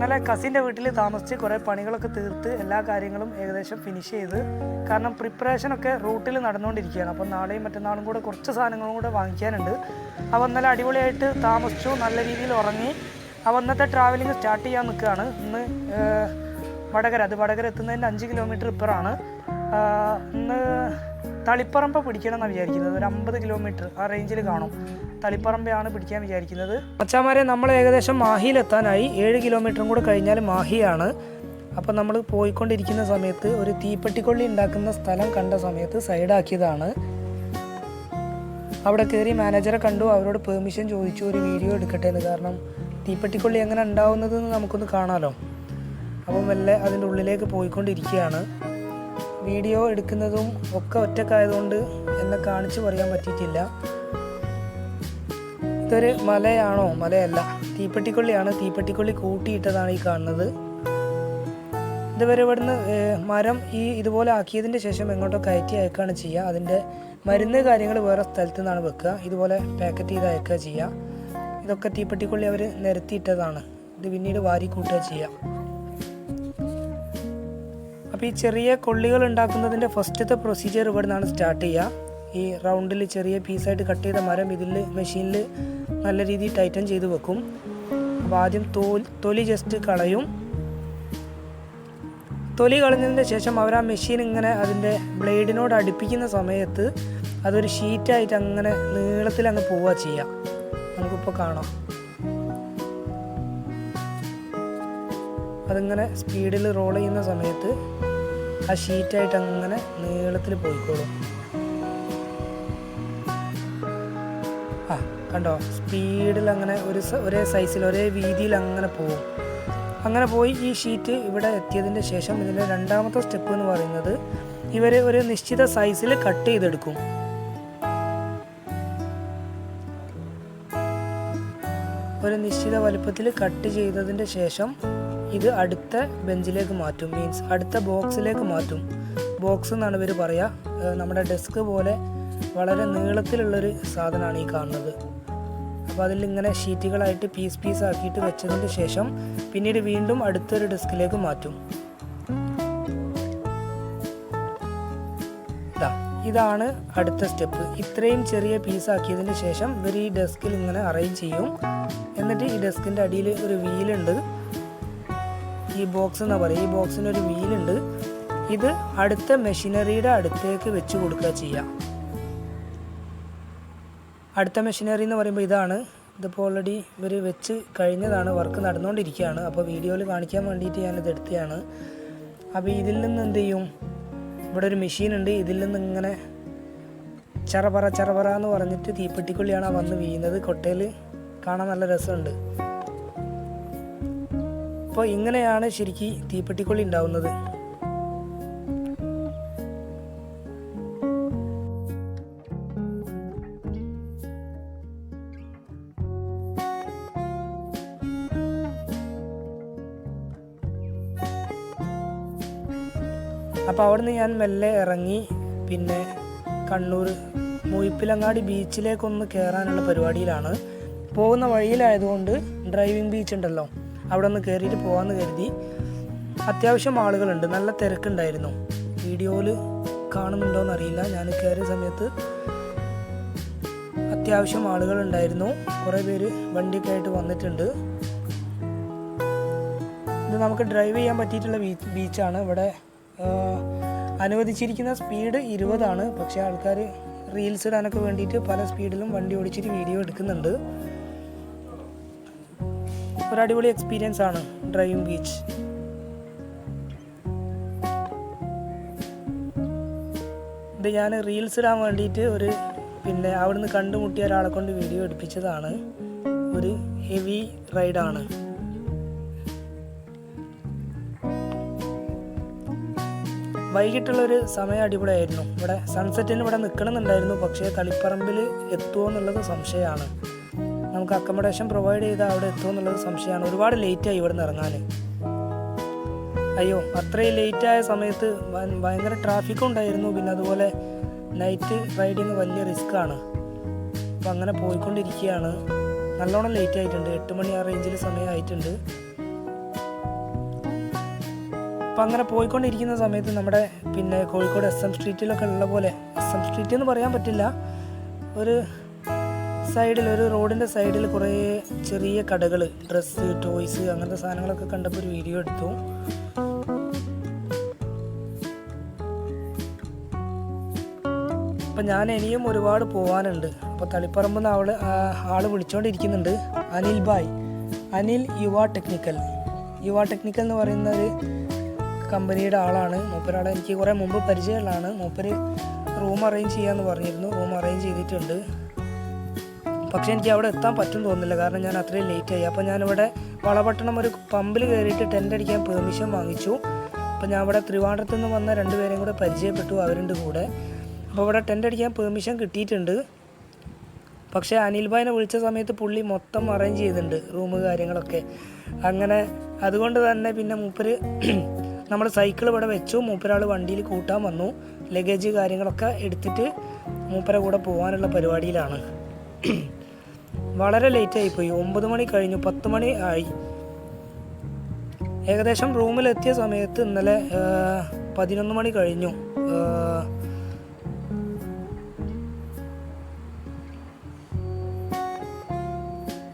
ഇന്നലെ കസിൻ്റെ വീട്ടിൽ താമസിച്ച് കുറേ പണികളൊക്കെ തീർത്ത് എല്ലാ കാര്യങ്ങളും ഏകദേശം ഫിനിഷ് ചെയ്ത്. കാരണം പ്രിപ്പറേഷനൊക്കെ റൂട്ടിൽ നടന്നുകൊണ്ടിരിക്കുകയാണ്. അപ്പോൾ നാളെയും മറ്റന്നാളും കൂടെ കുറച്ച് സാധനങ്ങളും കൂടെ വാങ്ങിക്കാനുണ്ട്. അപ്പോൾ ഇന്നലെ അടിപൊളിയായിട്ട് താമസിച്ചു, നല്ല രീതിയിൽ ഉറങ്ങി. അപ്പോൾ ഇന്നത്തെ ട്രാവലിംഗ് സ്റ്റാർട്ട് ചെയ്യാൻ നിൽക്കുകയാണ്. ഇന്ന് വടകര എത്തുന്നതിൻ്റെ 5 കിലോമീറ്റർ ഇപ്പുറമാണ്. ഇന്ന് തളിപ്പറമ്പ് പിടിക്കണമെന്നാണ് വിചാരിക്കുന്നത്. ഒരു 50 കിലോമീറ്റർ ആ റേഞ്ചിൽ കാണും. തളിപ്പറമ്പയാണ് പിടിക്കാൻ വിചാരിക്കുന്നത്. മച്ചാമാരെ, നമ്മൾ ഏകദേശം മാഹിയിലെത്താനായി. 7 കിലോമീറ്ററും കൂടെ കഴിഞ്ഞാൽ മാഹിയാണ്. അപ്പോൾ നമ്മൾ പോയിക്കൊണ്ടിരിക്കുന്ന സമയത്ത് ഒരു തീപ്പെട്ടിക്കൊള്ളി ഉണ്ടാക്കുന്ന സ്ഥലം കണ്ട സമയത്ത് സൈഡാക്കിയതാണ്. അവിടെ കയറി മാനേജറെ കണ്ടു, അവരോട് പെർമിഷൻ ചോദിച്ചു ഒരു വീഡിയോ എടുക്കട്ടെ എന്ന്. കാരണം തീപ്പെട്ടിക്കൊള്ളി എങ്ങനെ ഉണ്ടാവുന്നതെന്ന് നമുക്കൊന്ന് കാണാമല്ലോ. അപ്പം മെല്ലെ അതിൻ്റെ ഉള്ളിലേക്ക് പോയിക്കൊണ്ടിരിക്കുകയാണ്. വീഡിയോ എടുക്കുന്നതും ഒക്കെ ഒറ്റക്കായതുകൊണ്ട് എന്നെ കാണിച്ച് പറയാൻ പറ്റിയിട്ടില്ല. ഇതൊരു മലയാണോ? മലയല്ല, തീപ്പെട്ടിക്കൊള്ളിയാണ്. തീപ്പെട്ടിക്കൊള്ളി കൂട്ടിയിട്ടതാണ് ഈ കാണുന്നത്. ഇതുവരെ ഇവിടുന്ന് മരം ഇതുപോലെ ആക്കിയതിൻ്റെ ശേഷം എങ്ങോട്ടോ കയറ്റി അയക്കുകയാണ് ചെയ്യുക. അതിൻ്റെ മരുന്ന് കാര്യങ്ങൾ വേറെ സ്ഥലത്തു നിന്നാണ് വെക്കുക. ഇതുപോലെ പാക്കറ്റ് ചെയ്ത് അയക്കുക ചെയ്യുക. ഇതൊക്കെ തീപ്പെട്ടിക്കൊള്ളി അവർ നിരത്തിയിട്ടതാണ്. ഇത് പിന്നീട് വാരി കൂട്ടുക ചെയ്യുക. അപ്പോൾ ഈ ചെറിയ കൊള്ളികൾ ഉണ്ടാക്കുന്നതിൻ്റെ ഫസ്റ്റത്തെ പ്രൊസീജിയർ ഇവിടെ നിന്നാണ് സ്റ്റാർട്ട് ചെയ്യുക. ഈ റൗണ്ടിൽ ചെറിയ പീസായിട്ട് കട്ട് ചെയ്ത മരം മെഷീനിൽ നല്ല രീതിയിൽ ടൈറ്റൻ ചെയ്ത് വെക്കും. അപ്പോൾ ആദ്യം തൊലി ജസ്റ്റ് കളയും. തൊലി കളഞ്ഞതിന് ശേഷം അവർ ആ മെഷീൻ ഇങ്ങനെ അതിൻ്റെ ബ്ലേഡിനോട് അടുപ്പിക്കുന്ന സമയത്ത് അതൊരു ഷീറ്റായിട്ട് അങ്ങനെ നീളത്തിൽ അങ്ങ് പോവുക ചെയ്യുക. നമുക്കിപ്പോൾ കാണാം. അതിങ്ങനെ സ്പീഡിൽ റോൾ ചെയ്യുന്ന സമയത്ത് ആ ഷീറ്റായിട്ട് അങ്ങനെ നീളത്തിൽ പോയിക്കോളും. കണ്ടോ, സ്പീഡിൽ അങ്ങനെ ഒരേ സൈസിൽ ഒരേ വീതിയിൽ അങ്ങനെ പോകും. അങ്ങനെ പോയി ഈ ഷീറ്റ് ഇവിടെ എത്തിയതിൻ്റെ ശേഷം ഇതിൻ്റെ രണ്ടാമത്തെ സ്റ്റെപ്പ് എന്ന് പറയുന്നത് ഇവർ ഒരു നിശ്ചിത സൈസിൽ കട്ട് ചെയ്തെടുക്കും. ഒരു നിശ്ചിത വലുപ്പത്തിൽ കട്ട് ചെയ്തതിൻ്റെ ശേഷം ഇത് അടുത്ത ബെഞ്ചിലേക്ക് മാറ്റും. മീൻസ് അടുത്ത ബോക്സിലേക്ക് മാറ്റും. ബോക്സ് എന്നാണ് ഇവർ പറയുക. നമ്മുടെ ഡെസ്ക് പോലെ വളരെ നീളത്തിലുള്ളൊരു സാധനമാണ് ഈ കാണുന്നത്. അപ്പോൾ അതിലിങ്ങനെ ഷീറ്റുകളായിട്ട് പീസ് ആക്കിയിട്ട് വെച്ചതിന് ശേഷം പിന്നീട് വീണ്ടും അടുത്തൊരു ഡെസ്കിലേക്ക് മാറ്റും. ഇതാണ് അടുത്ത സ്റ്റെപ്പ്. ഇത്രയും ചെറിയ പീസാക്കിയതിന് ശേഷം ഇവർ ഈ ഡെസ്കിൽ ഇങ്ങനെ അറേഞ്ച് ചെയ്യും. എന്നിട്ട് ഈ ഡെസ്കിൻ്റെ അടിയിൽ ഒരു വീലുണ്ട്. ഈ ബോക്സ് എന്നാ പറയുക. ഈ ബോക്സിനൊരു വീലുണ്ട്. ഇത് അടുത്ത മെഷീനറിയുടെ അടുത്തേക്ക് വെച്ച് കൊടുക്കുക ചെയ്യുക. അടുത്ത മെഷീനറി എന്ന് പറയുമ്പോൾ ഇതാണ്. ഇതിപ്പോൾ ഓൾറെഡി ഇവർ വെച്ച് കഴിഞ്ഞതാണ്, വർക്ക് നടന്നുകൊണ്ടിരിക്കുകയാണ്. അപ്പോൾ വീഡിയോയിൽ കാണിക്കാൻ വേണ്ടിയിട്ട് ഞാനിത് എടുത്തതാണ്. അപ്പോൾ ഇതിൽ നിന്ന് എന്ത് ചെയ്യും, ഇവിടെ ഒരു മെഷീനുണ്ട്. ഇതിൽ നിന്ന് ഇങ്ങനെ ചറപറ എന്ന് പറഞ്ഞിട്ട് തീപ്പെട്ടിക്കൊള്ളിയാണ് വന്ന് വീഴുന്നത്. കൊട്ടയിൽ കാണാൻ നല്ല രസമുണ്ട്. അപ്പോൾ ഇങ്ങനെയാണ് ശരിക്കും തീപ്പെട്ടിക്കൊള്ളി ഉണ്ടാവുന്നത്. അപ്പോൾ അവിടുന്ന് ഞാൻ മെല്ലെ ഇറങ്ങി പിന്നെ കണ്ണൂർ മുയിപ്പിലങ്ങാടി ബീച്ചിലേക്കൊന്ന് കയറാനുള്ള പരിപാടിയിലാണ്. പോകുന്ന വഴിയിലായതുകൊണ്ട് ഡ്രൈവിംഗ് ബീച്ച് ഉണ്ടല്ലോ, അവിടെ ഒന്ന് കയറിയിട്ട് പോകാമെന്ന് കരുതി. അത്യാവശ്യം ആളുകളുണ്ട്, നല്ല തിരക്കുണ്ടായിരുന്നു. വീഡിയോയിൽ കാണുന്നുണ്ടോയെന്ന് അറിയില്ല. ഞാൻ കയറിയ സമയത്ത് അത്യാവശ്യം ആളുകളുണ്ടായിരുന്നു. കുറേ പേര് വണ്ടിയൊക്കെ ആയിട്ട് വന്നിട്ടുണ്ട്. ഇത് നമുക്ക് ഡ്രൈവ് ചെയ്യാൻ പറ്റിയിട്ടുള്ള ബീച്ചാണ്. ഇവിടെ അനുവദിച്ചിരിക്കുന്ന സ്പീഡ് 20 പക്ഷേ ആൾക്കാർ റീൽസ് ഇടാനൊക്കെ വേണ്ടിയിട്ട് പല സ്പീഡിലും വണ്ടി ഓടിച്ചിട്ട് വീഡിയോ എടുക്കുന്നുണ്ട്. ഒരു അടിപൊളി എക്സ്പീരിയൻസ് ആണ് ഡ്രൈവിംഗ് ബീച്ച്. ഇത് ഞാൻ റീൽസ് ഇടാൻ വേണ്ടിയിട്ട് പിന്നെ അവിടുന്ന് കണ്ടുമുട്ടിയ ഒരാളെ കൊണ്ട് വീഡിയോ എടുപ്പിച്ചതാണ്. ഒരു ഹെവി റൈഡാണ്. വൈകിട്ടുള്ളൊരു സമയം അടിപൊളിയായിരുന്നു. ഇവിടെ സൺസെറ്റിന് ഇവിടെ നിൽക്കണമെന്നുണ്ടായിരുന്നു, പക്ഷേ തളിപ്പറമ്പിൽ എത്തുമോ എന്നുള്ളത് സംശയമാണ്. നമുക്ക് അക്കോമഡേഷൻ പ്രൊവൈഡ് ചെയ്താൽ അവിടെ എത്തുമോ എന്നുള്ളത് സംശയമാണ്. ഒരുപാട് ലേറ്റായി ഇവിടെ നിന്ന് ഇറങ്ങാൻ. അയ്യോ, അത്രയും ലേറ്റായ സമയത്ത് ഭയങ്കര ട്രാഫിക്കും ഉണ്ടായിരുന്നു. പിന്നെ അതുപോലെ നൈറ്റ് റൈഡിങ് വലിയ റിസ്ക്കാണ്. അപ്പോൾ അങ്ങനെ പോയിക്കൊണ്ടിരിക്കുകയാണ്. നല്ലോണം ലേറ്റ് ആയിട്ടുണ്ട്. 8 മണി ആ റേഞ്ചിൽ സമയമായിട്ടുണ്ട്. അപ്പോൾ അങ്ങനെ പോയിക്കൊണ്ടിരിക്കുന്ന സമയത്ത് നമ്മുടെ പിന്നെ കോഴിക്കോട് SM സ്ട്രീറ്റിലൊക്കെ ഉള്ള പോലെ, SM സ്ട്രീറ്റ് എന്ന് പറയാൻ പറ്റില്ല, ഒരു സൈഡിൽ, ഒരു റോഡിൻ്റെ സൈഡിൽ കുറേ ചെറിയ കടകൾ, ഡ്രസ്സ്, ടോയ്സ് അങ്ങനത്തെ സാധനങ്ങളൊക്കെ കണ്ടപ്പോൾ ഒരു വീഡിയോ എടുത്തു. അപ്പം ഞാൻ ഇനിയും ഒരുപാട് പോകാനുണ്ട്. അപ്പോൾ തളിപ്പറമ്പ് നിന്ന് ആൾ വിളിച്ചുകൊണ്ടിരിക്കുന്നുണ്ട്, അനിൽ ഭായ്, അനിൽ യുവ ടെക്നിക്കൽ എന്ന് പറയുന്ന ഒരു കമ്പനിയുടെ ആളാണ്. മൂപ്പരാളെ എനിക്ക് കുറേ മുമ്പ് പരിചയമുള്ളതാണ്. മൂപ്പര് റൂം അറേഞ്ച് ചെയ്യാമെന്ന് പറഞ്ഞിരുന്നു. റൂം അറേഞ്ച് ചെയ്തിട്ടുണ്ട്. പക്ഷേ എനിക്ക് അവിടെ എത്താൻ പറ്റും തോന്നുന്നില്ല, കാരണം ഞാൻ അത്രയും ലേറ്റായി. അപ്പോൾ ഞാനിവിടെ വളപട്ടണം ഒരു പമ്പിൽ കയറിയിട്ട് ടെൻ്റ് അടിക്കാൻ പെർമിഷൻ വാങ്ങിച്ചു. അപ്പോൾ ഞാൻ ഇവിടെ ട്രിവാൻഡ്രത്ത് നിന്ന് വന്ന 2 പേരെയും കൂടെ പരിചയപ്പെട്ടു, അവരുണ്ട് കൂടെ. അപ്പോൾ ഇവിടെ ടെൻ്റ് അടിക്കാൻ പെർമിഷൻ കിട്ടിയിട്ടുണ്ട്. പക്ഷേ അനിൽ ഭായിനെ വിളിച്ച സമയത്ത് പുള്ളി മൊത്തം അറേഞ്ച് ചെയ്തിട്ടുണ്ട്, റൂം കാര്യങ്ങളൊക്കെ. അങ്ങനെ അതുകൊണ്ട് തന്നെ പിന്നെ മൂപ്പര് നമ്മൾ സൈക്കിൾ ഇവിടെ വെച്ചു. മൂപ്പരാൾ വണ്ടിയിൽ കൂട്ടാൻ വന്നു. ലഗേജ് കാര്യങ്ങളൊക്കെ എടുത്തിട്ട് മൂപ്പരെ കൂടെ പോകാനുള്ള പരിപാടിയിലാണ്. വളരെ ലേറ്റായിപ്പോയി. 9 മണി കഴിഞ്ഞു, 10 മണി ആയി. ഏകദേശം റൂമിലെത്തിയ സമയത്ത് ഇന്നലെ 11 മണി കഴിഞ്ഞു.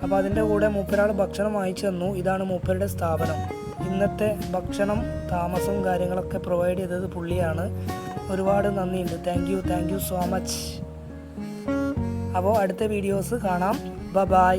അപ്പോൾ അതിൻ്റെ കൂടെ മൂപ്പരാൾ ഭക്ഷണം വാങ്ങിച്ചു തന്നു. ഇതാണ് മൂപ്പരുടെ സ്ഥാപനം. ഇന്നത്തെ ഭക്ഷണം, താമസം കാര്യങ്ങളൊക്കെ പ്രൊവൈഡ് ചെയ്തത് പുള്ളിയാണ്. ഒരുപാട് നന്ദിയുണ്ട്. Thank you so much. അപ്പോൾ അടുത്ത വീഡിയോസ് കാണാം. ബൈ.